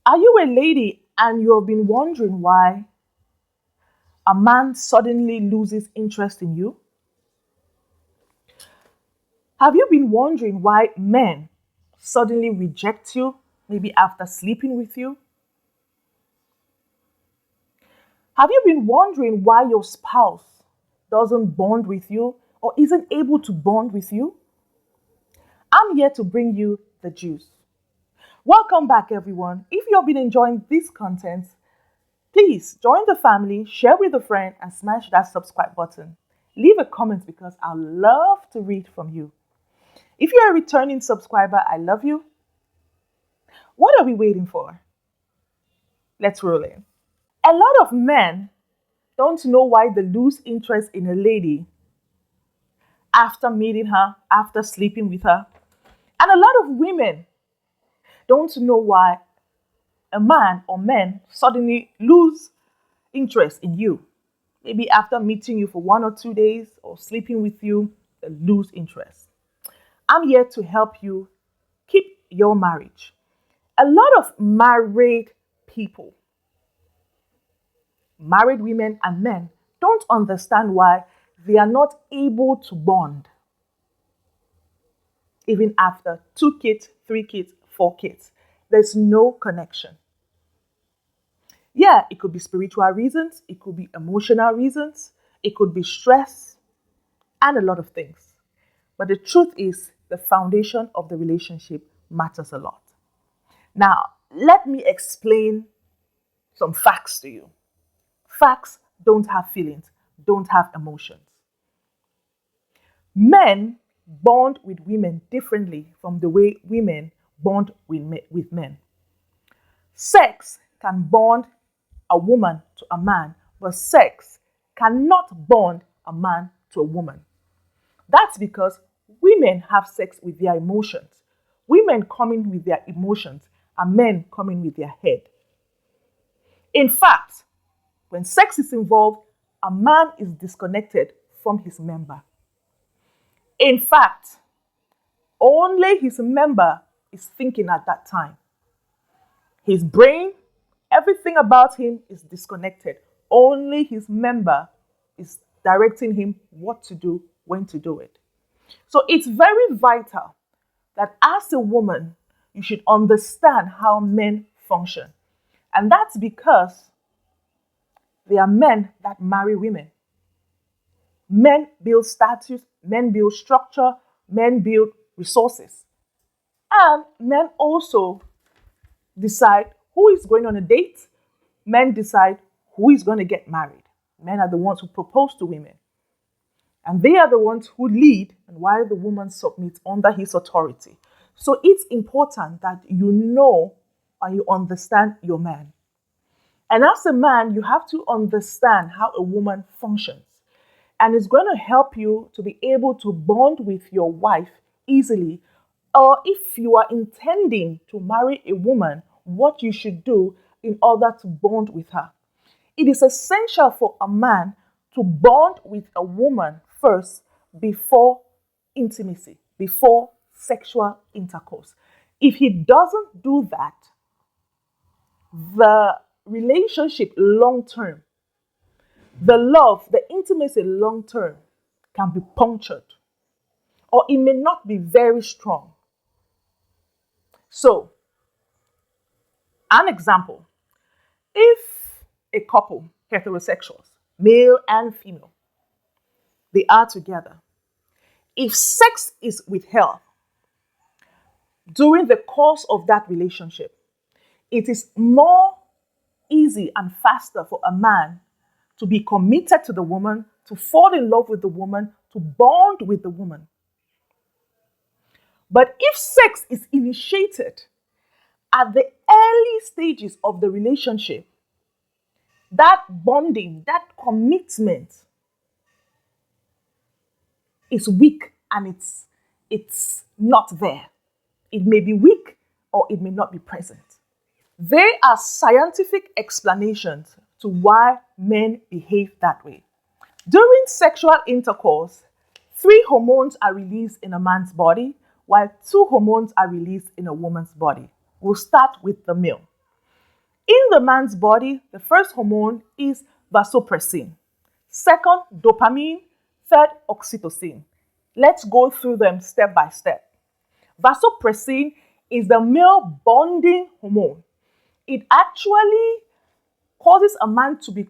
Are you a lady and you have been wondering why a man suddenly loses interest in you? Have you been wondering why men suddenly reject you, maybe after sleeping with you? Have you been wondering why your spouse doesn't bond with you or isn't able to bond with you? I'm here to bring you the juice. Welcome back, everyone. If you have been enjoying this content, please join the family, share with a friend, and smash that subscribe button. Leave a comment because I love to read from you. If you're a returning subscriber, I love you. What are we waiting for? Let's roll in. A lot of men don't know why they lose interest in a lady after meeting her, after sleeping with her. And a lot of women don't know why a man or men suddenly lose interest in you. Maybe after meeting you for 1 or 2 days or sleeping with you, they lose interest. I'm here to help you keep your marriage. A lot of people, married women and men, don't understand why they are not able to bond even after 2 kids, 3 kids, 4 kids. There's no connection. Yeah, it could be spiritual reasons, it could be emotional reasons, it could be stress, and a lot of things. But the truth is, the foundation of the relationship matters a lot. Now, let me explain some facts to you. Facts don't have feelings, don't have emotions. Men bond with women differently from the way women bond with men. Sex can bond a woman to a man, but sex cannot bond a man to a woman. That's because women have sex with their emotions. Women come in with their emotions and men come in with their head. In fact, when sex is involved, a man is disconnected from his member. In fact, only his member is thinking at that time. His brain, everything about him is disconnected. Only his member is directing him what to do, when to do it. So it's very vital that as a woman, you should understand how men function. And that's because there are men that marry women. Men build status, men build structure, men build resources. And men also decide who is going on a date. Men decide who is going to get married. Men are the ones who propose to women. And they are the ones who lead and while the woman submits under his authority. So it's important that you know and you understand your man. And as a man, you have to understand how a woman functions. And it's going to help you to be able to bond with your wife easily. Or if you are intending to marry a woman, what you should do in order to bond with her. It is essential for a man to bond with a woman first before intimacy, before sexual intercourse. If he doesn't do that, the relationship long term, the love, the intimacy long term can be punctured or it may not be very strong. So, an example, if a couple, heterosexuals, male and female, they are together, if sex is withheld during the course of that relationship, it is more easy and faster for a man to be committed to the woman, to fall in love with the woman, to bond with the woman. But if sex is initiated at the early stages of the relationship, that bonding, that commitment is weak and it's not there. It may be weak or it may not be present. There are scientific explanations to why men behave that way. During sexual intercourse, 3 hormones are released in a man's body, while 2 hormones are released in a woman's body. We'll start with the male. In the man's body, the first hormone is vasopressin. Second, dopamine. Third, oxytocin. Let's go through them step by step. Vasopressin is the male bonding hormone. It actually causes a man to be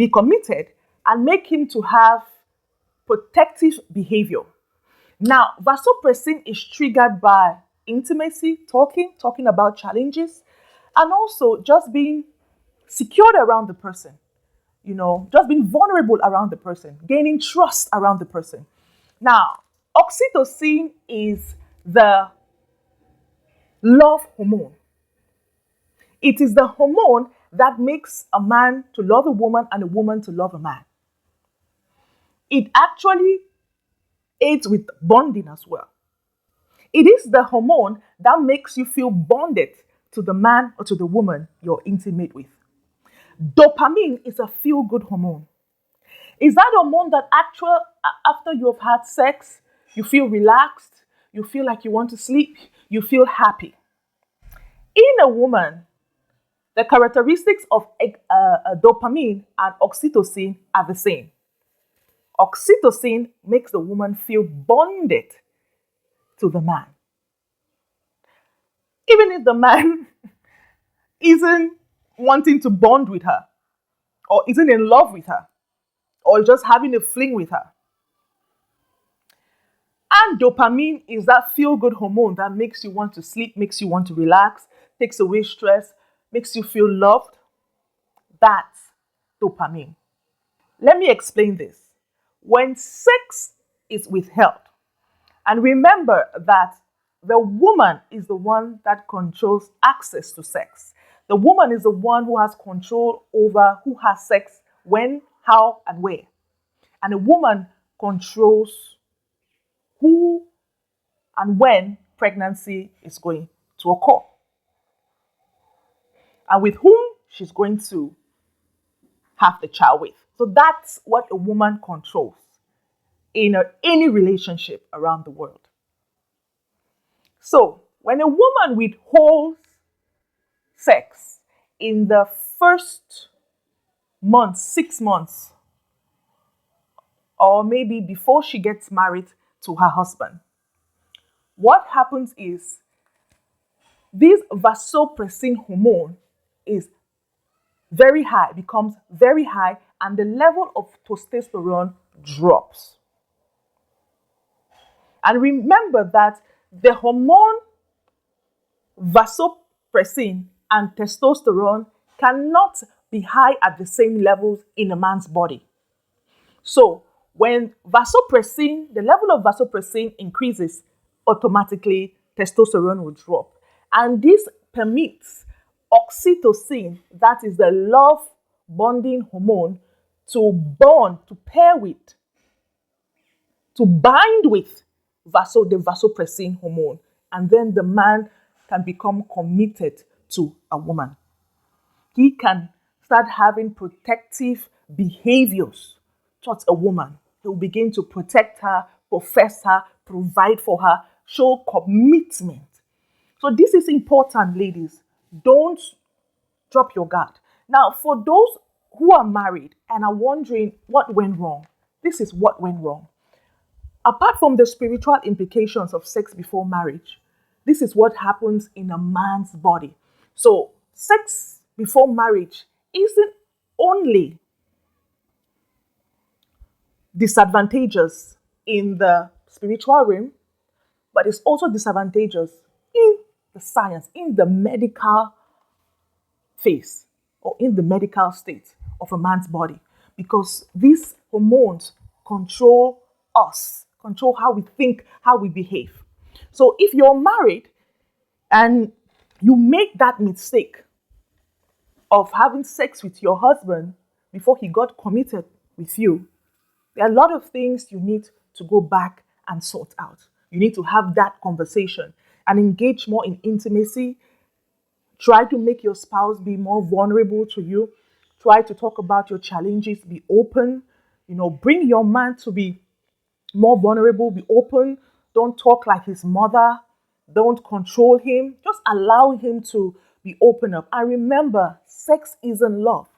committed and make him to have protective behavior. Now, vasopressin is triggered by intimacy, talking about challenges, and also just being secured around the person. Just being vulnerable around the person, gaining trust around the person. Now, oxytocin is the love hormone. It is the hormone that makes a man to love a woman and a woman to love a man. It actually aids with bonding as well. It is the hormone that makes you feel bonded to the man or to the woman you're intimate with. Dopamine is a feel-good hormone. Is that hormone that after you've had sex, you feel relaxed, you feel like you want to sleep, you feel happy. In a woman, the characteristics of dopamine and oxytocin are the same. Oxytocin makes the woman feel bonded to the man. Even if the man isn't wanting to bond with her, or isn't in love with her, or just having a fling with her. And dopamine is that feel-good hormone that makes you want to sleep, makes you want to relax, takes away stress, makes you feel loved. That's dopamine. Let me explain this. When sex is withheld, and remember that the woman is the one that controls access to sex. The woman is the one who has control over who has sex, when, how, and where. And a woman controls who and when pregnancy is going to occur. And with whom she's going to have the child with. So that's what a woman controls in any relationship around the world. So when a woman withholds sex in the first month, 6 months, or maybe before she gets married to her husband, what happens is this vasopressin hormone is very high, becomes very high, and the level of testosterone drops. And remember that the hormone vasopressin and testosterone cannot be high at the same levels in a man's body. So when the level of vasopressin increases, automatically testosterone will drop. And this permits oxytocin, that is the love bonding hormone, to bond, to pair with, to bind with the vasopressin hormone. And then the man can become committed to a woman. He can start having protective behaviors towards a woman. He will begin to protect her, profess her, provide for her, show commitment. So this is important, ladies. Don't drop your guard. Now, for those who are married and are wondering what went wrong, this is what went wrong. Apart from the spiritual implications of sex before marriage, this is what happens in a man's body. So sex before marriage isn't only disadvantageous in the spiritual realm, but it's also disadvantageous in the science, in the medical phase, or in the medical state of a man's body, because these hormones control us, control how we think, how we behave. So if you're married and you make that mistake of having sex with your husband before he got committed with you, there are a lot of things you need to go back and sort out. You need to have that conversation and engage more in intimacy. Try to make your spouse be more vulnerable to you. Try to talk about your challenges. Be open. Bring your man to be more vulnerable. Be open. Don't talk like his mother. Don't control him. Just allow him to be open up. And remember, sex isn't love.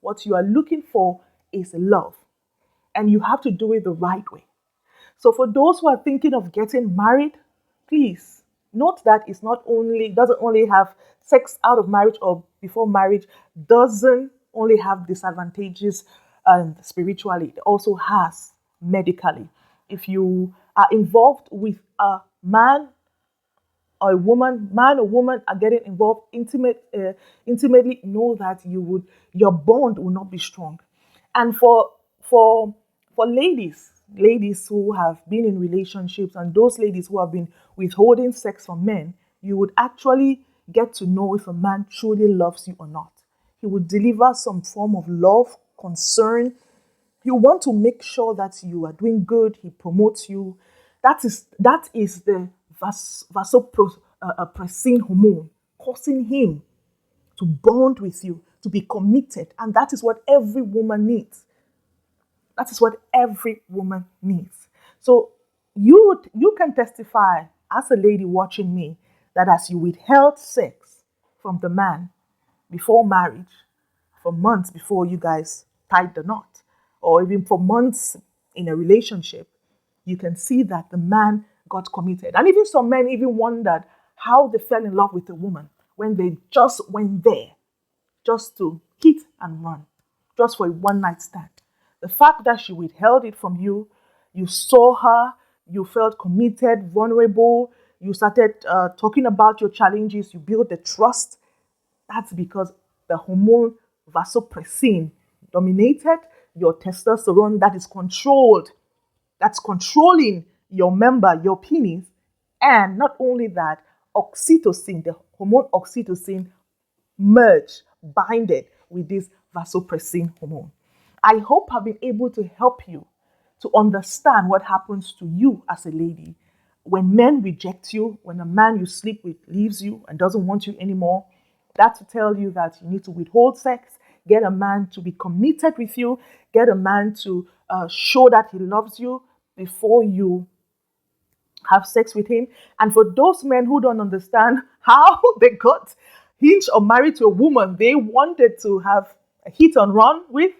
What you are looking for is love. And you have to do it the right way. So for those who are thinking of getting married, please note that it's not only doesn't only have sex out of marriage or before marriage doesn't only have disadvantages spiritually. It also has medically. If you are involved with a man or a woman, man or woman are getting involved intimately, know that your bond will not be strong. And for ladies who have been in relationships and those ladies who have been withholding sex from men, you would actually get to know if a man truly loves you or not. He would deliver some form of love, concern. You want to make sure that you are doing good. He promotes you. That is the vasopressin hormone causing him to bond with you, to be committed, and that is what every woman needs. That is what every woman needs. So you can testify as a lady watching me that as you withheld sex from the man before marriage, for months before you guys tied the knot, or even for months in a relationship, you can see that the man got committed. And even some men even wondered how they fell in love with a woman when they just went there just to hit and run, just for a one night stand. The fact that she withheld it from you, you saw her, you felt committed, vulnerable, you started talking about your challenges, you built the trust. That's because the hormone vasopressin dominated your testosterone that is controlled, that's controlling your member, your penis. And not only that, oxytocin, the hormone oxytocin, merged, binded with this vasopressin hormone. I hope I've been able to help you to understand what happens to you as a lady when men reject you, when a man you sleep with leaves you and doesn't want you anymore. That's to tell you that you need to withhold sex, get a man to be committed with you, get a man to show that he loves you before you have sex with him. And for those men who don't understand how they got hinged or married to a woman they wanted to have a hit and run with,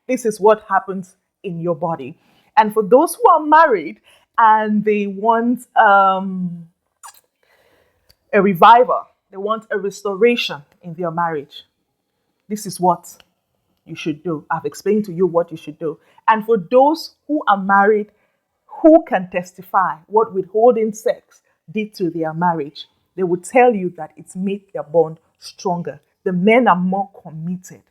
this is what happens in your body. And for those who are married and they want a revival, they want a restoration in their marriage, this is what you should do. I've explained to you what you should do. And for those who are married, who can testify what withholding sex did to their marriage, they will tell you that it's made their bond stronger. The men are more committed.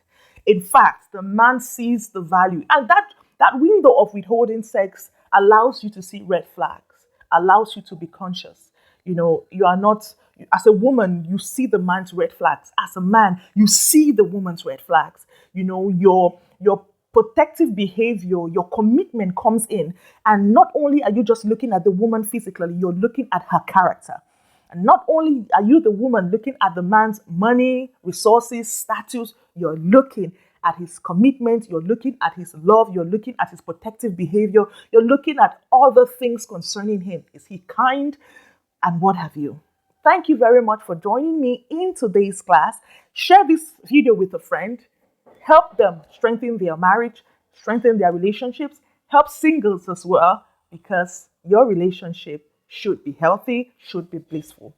In fact, the man sees the value. And that window of withholding sex allows you to see red flags, allows you to be conscious. You are not, as a woman, you see the man's red flags. As a man, you see the woman's red flags. Your protective behavior, your commitment comes in. And not only are you just looking at the woman physically, you're looking at her character. And not only are you the woman looking at the man's money, resources, status, you're looking at his commitment, you're looking at his love, you're looking at his protective behavior, you're looking at other things concerning him. Is he kind? And what have you? Thank you very much for joining me in today's class. Share this video with a friend. Help them strengthen their marriage, strengthen their relationships, help singles as well, because your relationship should be healthy, should be blissful.